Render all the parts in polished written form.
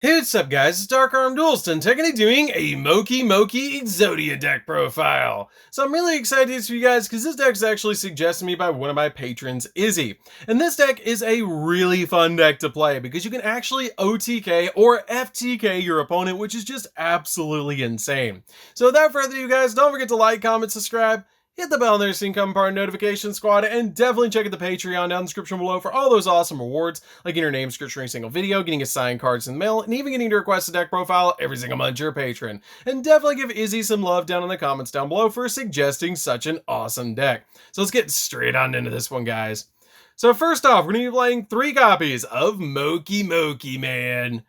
Hey, what's up guys, it's DarkArmedDuelist and technically doing a Mokey Mokey Exodia deck profile. So I'm really excited for you guys because this deck is actually suggested to me by one of my patrons, Izzy. And this deck is a really fun deck to play because you can actually OTK or FTK your opponent, which is just absolutely insane. So without further ado guys, don't forget to like, comment, subscribe, hit the bell on there so you can become part of the notification squad, and definitely check out the Patreon down in the description below for all those awesome rewards, like getting your name scripted during a single video, getting assigned cards in the mail, and even getting to request a deck profile every single month to your patron. And definitely give Izzy some love down in the comments down below for suggesting such an awesome deck. So let's get straight on into this one, guys. So first off, we're going to be playing 3 copies of Mokey Mokey, man.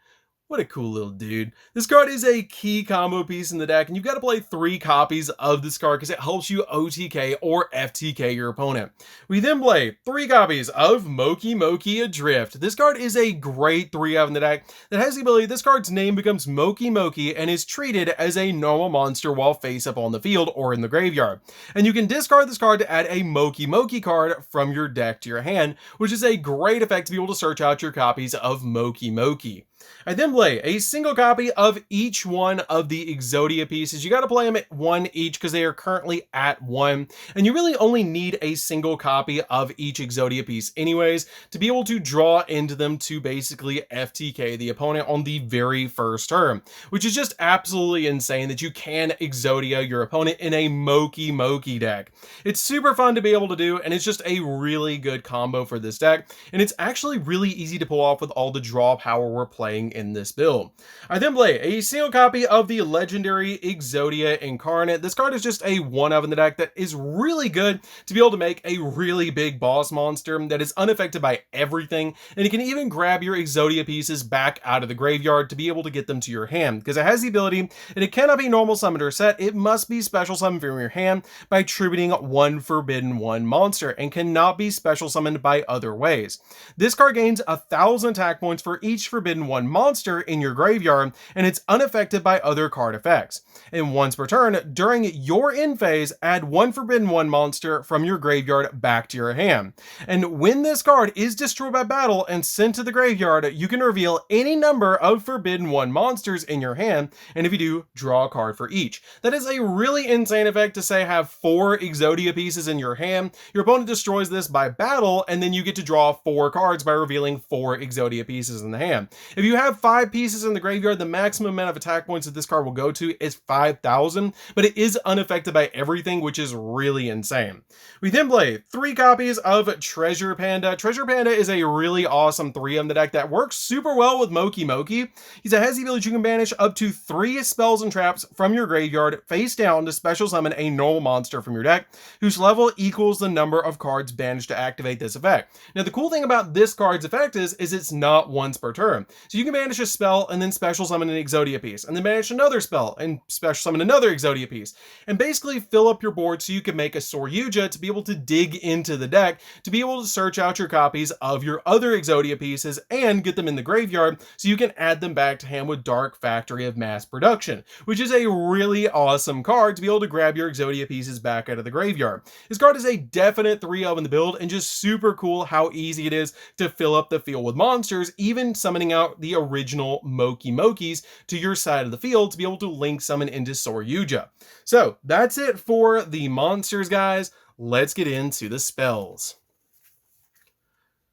What a cool little dude. This card is a key combo piece in the deck, and you've got to play 3 copies of this card because it helps you OTK or FTK your opponent. We then play 3 copies of Mokey Mokey Adrift. This card is a great 3-of in the deck that has the ability this card's name becomes Mokey Mokey and is treated as a normal monster while face up on the field or in the graveyard. And you can discard this card to add a Mokey Mokey card from your deck to your hand, which is a great effect to be able to search out your copies of Mokey Mokey. I then play a single copy of each one of the Exodia pieces. You got to play them at 1 each because they are currently at 1. And you really only need a single copy of each Exodia piece anyways to be able to draw into them to basically FTK the opponent on the very first turn, which is just absolutely insane that you can Exodia your opponent in a Mokey Mokey deck. It's super fun to be able to do, and it's just a really good combo for this deck. And it's actually really easy to pull off with all the draw power we're playing in this build. I then play a single copy of the legendary Exodia Incarnate. This card is just a 1-of in the deck that is really good to be able to make a really big boss monster that is unaffected by everything, and you can even grab your Exodia pieces back out of the graveyard to be able to get them to your hand, because it has the ability that it cannot be normal summoned or set, it must be special summoned from your hand by attributing 1 Forbidden 1 monster, and cannot be special summoned by other ways. This card gains 1,000 attack points for each Forbidden 1 monster in your graveyard, and it's unaffected by other card effects. And once per turn, during your end phase, add 1 Forbidden 1 monster from your graveyard back to your hand. And when this card is destroyed by battle and sent to the graveyard, you can reveal any number of Forbidden 1 monsters in your hand, and if you do, draw a card for each. That is a really insane effect to say have 4 Exodia pieces in your hand. Your opponent destroys this by battle, and then you get to draw 4 cards by revealing 4 Exodia pieces in the hand. If you have 5 pieces in the graveyard, the maximum amount of attack points that this card will go to is 5,000, but it is unaffected by everything, which is really insane. We then play 3 copies of Treasure Panda. Treasure Panda is a really awesome 3-of in the deck that works super well with Mokey Mokey. He has the ability you can banish up to 3 spells and traps from your graveyard face down to special summon a normal monster from your deck, whose level equals the number of cards banished to activate this effect. Now the cool thing about this card's effect is it's not once per turn. So you can banish a spell and then special summon an Exodia piece, and then banish another spell and special summon another Exodia piece, and basically fill up your board so you can make a Yugioh to be able to dig into the deck to be able to search out your copies of your other Exodia pieces and get them in the graveyard so you can add them back to hand with Dark Factory of Mass Production, which is a really awesome card to be able to grab your Exodia pieces back out of the graveyard. This card is a definite 3-of in the build, and just super cool how easy it is to fill up the field with monsters, even summoning out the original Mokey Mokeys to your side of the field to be able to link summon into Yugioh. So that's it for the monsters, guys. Let's get into the spells.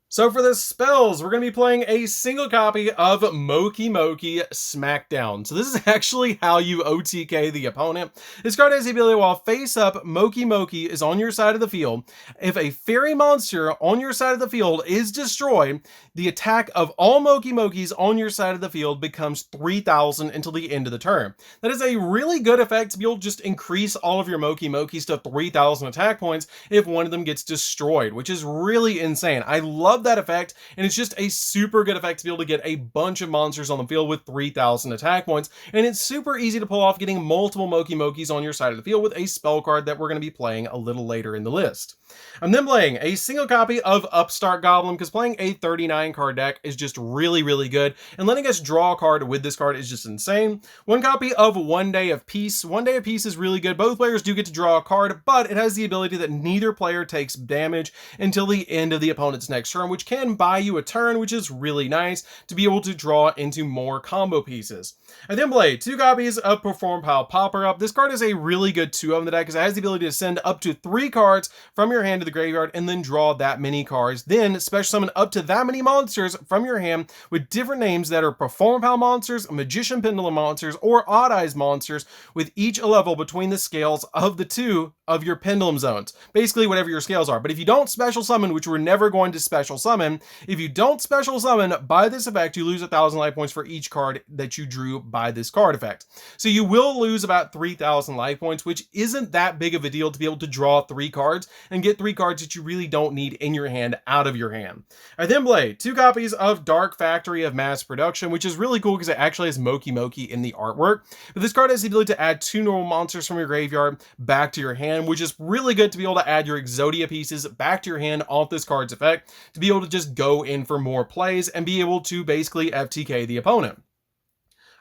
So for the spells, we're going to be playing a single copy of Mokey Mokey Smackdown. So this is actually how you OTK the opponent. This card has the ability while face up, Mokey Mokey is on your side of the field. If a fairy monster on your side of the field is destroyed, the attack of all Mokey Mokeys on your side of the field becomes 3,000 until the end of the turn. That is a really good effect to be able to just increase all of your Mokey Mokeys to 3,000 attack points if one of them gets destroyed, which is really insane. I love that effect, and it's just a super good effect to be able to get a bunch of monsters on the field with 3,000 attack points, and it's super easy to pull off getting multiple Mokey Mokeys on your side of the field with a spell card that we're going to be playing a little later in the list. I'm then playing a single copy of Upstart Goblin because playing a 39 card deck is just really good, and letting us draw a card with this card is just insane. 1 copy of One Day of Peace. One Day of Peace is really good. Both players do get to draw a card, but it has the ability that neither player takes damage until the end of the opponent's next turn, turn, which can buy you a turn, which is really nice to be able to draw into more combo pieces. I then play 2 copies of Perform Pile Popper Up. This card is a really good 2-of in the deck because it has the ability to send up to 3 cards from your hand to the graveyard and then draw that many cards. Then special summon up to that many monsters from your hand with different names that are Perform Pile monsters, Magician Pendulum monsters, or Odd Eyes monsters, with each a level between the scales of the 2 of your pendulum zones. Basically whatever your scales are. But if you don't special summon, which we're never going to special summon, if you don't special summon by this effect, you lose 1,000 life points for each card that you drew by this card effect. So you will lose about 3,000 life points, which isn't that big of a deal to be able to draw 3 cards and get 3 cards that you really don't need in your hand out of your hand. I then play 2 copies of Dark Factory of Mass Production, which is really cool because it actually has Mokey Mokey in the artwork. But this card has the ability to add 2 normal monsters from your graveyard back to your hand, which is really good to be able to add your Exodia pieces back to your hand off this card's effect to be able to just go in for more plays and be able to basically FTK the opponent.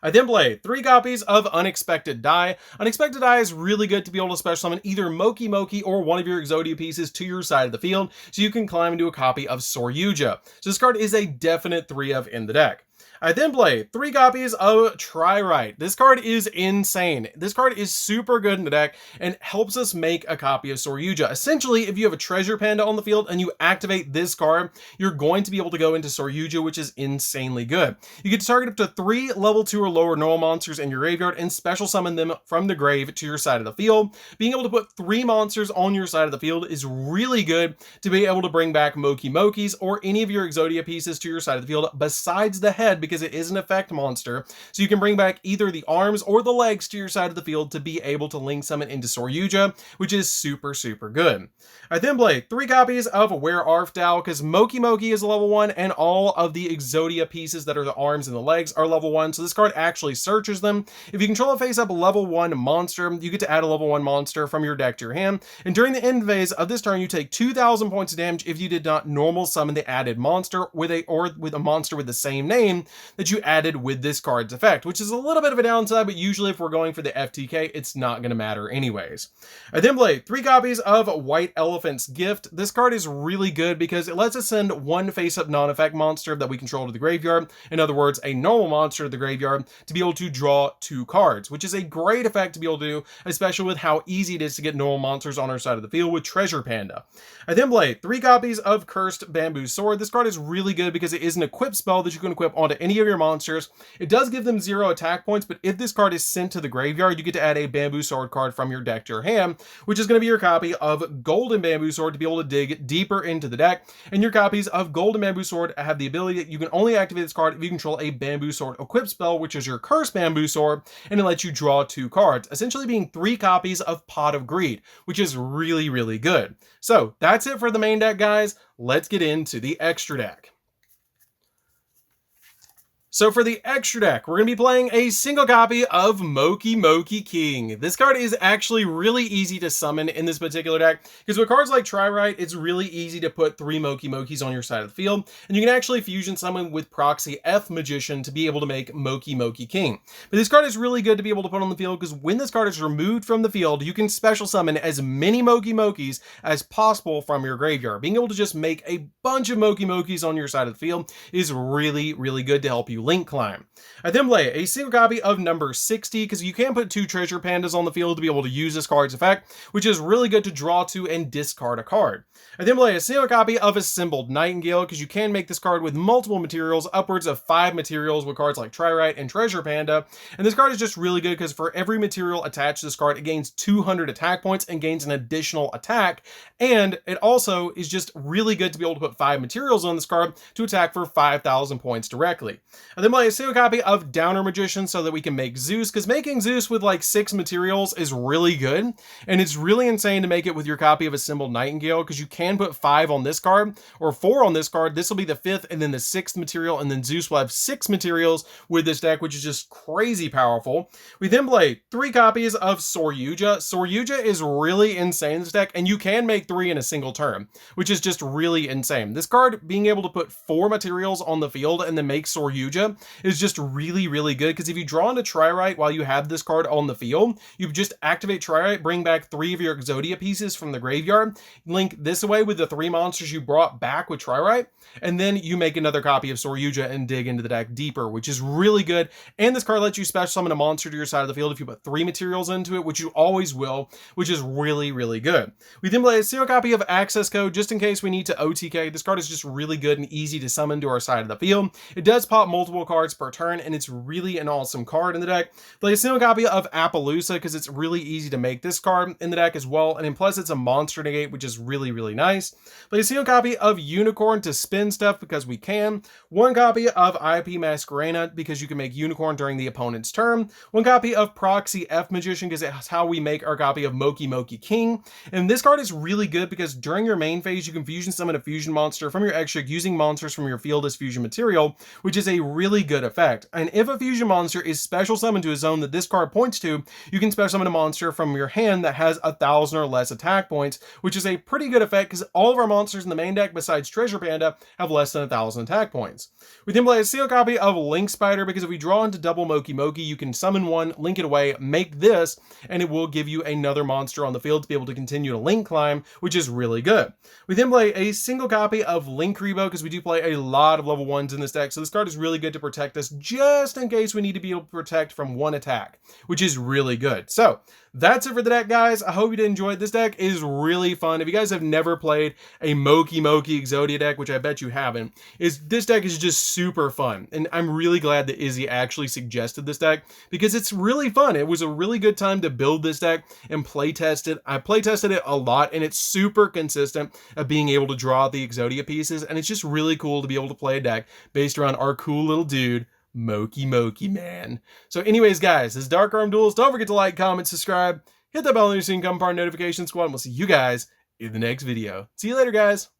I then play 3 copies of Unexpected Die. Unexpected Die is really good to be able to special summon either Mokey Mokey or one of your Exodia pieces to your side of the field so you can climb into a copy of Yugioh. So this card is a definite 3-of in the deck. I then play 3 copies of Try Right. This card is insane. This card is super good in the deck and helps us make a copy of Yugioh. Essentially, if you have a Treasure Panda on the field and you activate this card, you're going to be able to go into Yugioh, which is insanely good. You get to target up to 3 level 2 or lower normal monsters in your graveyard and special summon them from the grave to your side of the field. Being able to put 3 monsters on your side of the field is really good to be able to bring back Mokey Mokeys or any of your Exodia pieces to your side of the field besides the head, because it is an effect monster. So you can bring back either the arms or the legs to your side of the field to be able to link summon into Yugioh, which is super good. I then play 3 copies of Where Arf Thou because Mokey Mokey is a level 1 and all of the Exodia pieces that are the arms and the legs are level 1. So this card actually searches them. If you control a face up level 1 monster, you get to add a level 1 monster from your deck to your hand. And during the end phase of this turn, you take 2,000 points of damage if you did not normal summon the added monster with a monster with the same name that you added with this card's effect, which is a little bit of a downside, but usually if we're going for the FTK, it's not going to matter anyways. I then play 3 copies of White Elephant's Gift. This card is really good because it lets us send 1 face-up non-effect monster that we control to the graveyard, in other words, a normal monster to the graveyard, to be able to draw 2 cards, which is a great effect to be able to do, especially with how easy it is to get normal monsters on our side of the field with Treasure Panda. I then play 3 copies of Cursed Bamboo Sword. This card is really good because it is an equip spell that you can equip onto any of your monsters. It does give them 0 attack points, but if this card is sent to the graveyard, you get to add a Bamboo Sword card from your deck to your hand, which is going to be your copy of Golden Bamboo Sword to be able to dig deeper into the deck. And your copies of Golden Bamboo Sword have the ability that you can only activate this card if you control a Bamboo Sword equip spell, which is your Cursed Bamboo Sword, and it lets you draw 2 cards, essentially being 3 copies of Pot of Greed, which is really good. So that's it for the main deck, guys. Let's get into the extra deck. So for the extra deck, we're going to be playing a single copy of Mokey Mokey King. This card is actually really easy to summon in this particular deck, because with cards like Try Right, it's really easy to put 3 Mokey Mokeys on your side of the field, and you can actually fusion summon with Proxy F Magician to be able to make Mokey Mokey King. But this card is really good to be able to put on the field, because when this card is removed from the field, you can special summon as many Mokey Mokeys as possible from your graveyard. Being able to just make a bunch of Mokey Mokeys on your side of the field is really good to help you link climb. I then play a single copy of number 60 because you can put 2 Treasure Pandas on the field to be able to use this card's effect, which is really good to draw 2 and discard a card. I then play a single copy of Assembled Nightingale because you can make this card with multiple materials, upwards of 5 materials with cards like Try Right and Treasure Panda. And this card is just really good because for every material attached to this card, it gains 200 attack points and gains an additional attack. And it also is just really good to be able to put 5 materials on this card to attack for 5,000 points directly. I then play a single copy of Downer Magician so that we can make Zeus, because making Zeus with like 6 materials is really good, and it's really insane to make it with your copy of Assembled Nightingale, because you can put 5 on this card or 4 on this card. This will be the 5th and then the 6th material, and then Zeus will have 6 materials with this deck, which is just crazy powerful. We then play 3 copies of Yugioh. Yugioh is really insane in this deck, and you can make 3 in a single turn, which is just really insane. This card being able to put 4 materials on the field and then make Yugioh Yugioh is just really, really good, because if you draw into Tri-Rite while you have this card on the field, you just activate Tri-Rite, bring back 3 of your Exodia pieces from the graveyard, link this away with the 3 monsters you brought back with Tri-Rite, and then you make another copy of Soryuja and dig into the deck deeper, which is really good. And this card lets you special summon a monster to your side of the field if you put 3 materials into it, which you always will, which is really, really good. We then play a single copy of Access Code just in case we need to OTK. This card is just really good and easy to summon to our side of the field. It does pop multiple cards per turn, and it's really an awesome card in the deck. Play a single copy of Appaloosa because it's really easy to make this card in the deck as well, and then plus it's a monster negate, which is really, really nice. Play a single copy of Unicorn to spin stuff because we can. 1 copy of IP Masquerena because you can make Unicorn during the opponent's turn. 1 copy of Proxy F Magician because it's how we make our copy of Mokey Mokey King. And this card is really good because during your main phase, you can fusion summon a fusion monster from your extra using monsters from your field as fusion material, which is a really good effect. And if a fusion monster is special summoned to a zone that this card points to, you can special summon a monster from your hand that has 1,000 or less attack points, which is a pretty good effect because all of our monsters in the main deck besides Treasure Panda have less than 1,000 attack points. We then play a single copy of Link Spider because if we draw into double Mokey Mokey, you can summon 1, link it away, make this, and it will give you another monster on the field to be able to continue to link climb, which is really good. We then play a single copy of Link Rebo because we do play a lot of level 1s in this deck, so this card is really good to protect us just in case we need to be able to protect from 1 attack, which is really good. So that's it for the deck, guys. I hope you did enjoy it. This deck is really fun. If you guys have never played a Mokey Mokey Exodia deck, which I bet you haven't, this deck is just super fun. And I'm really glad that Izzy actually suggested this deck because it's really fun. It was a really good time to build this deck and play test it. I play tested it a lot, and it's super consistent of being able to draw the Exodia pieces. And it's just really cool to be able to play a deck based around our cool little dude, Mokey Mokey, man. So anyways, guys, this is DarkArmedDuelist. Don't forget to like, comment, subscribe, hit that bell on your scene, come part of notification squad, and we'll see you guys in the next video. See you later, guys.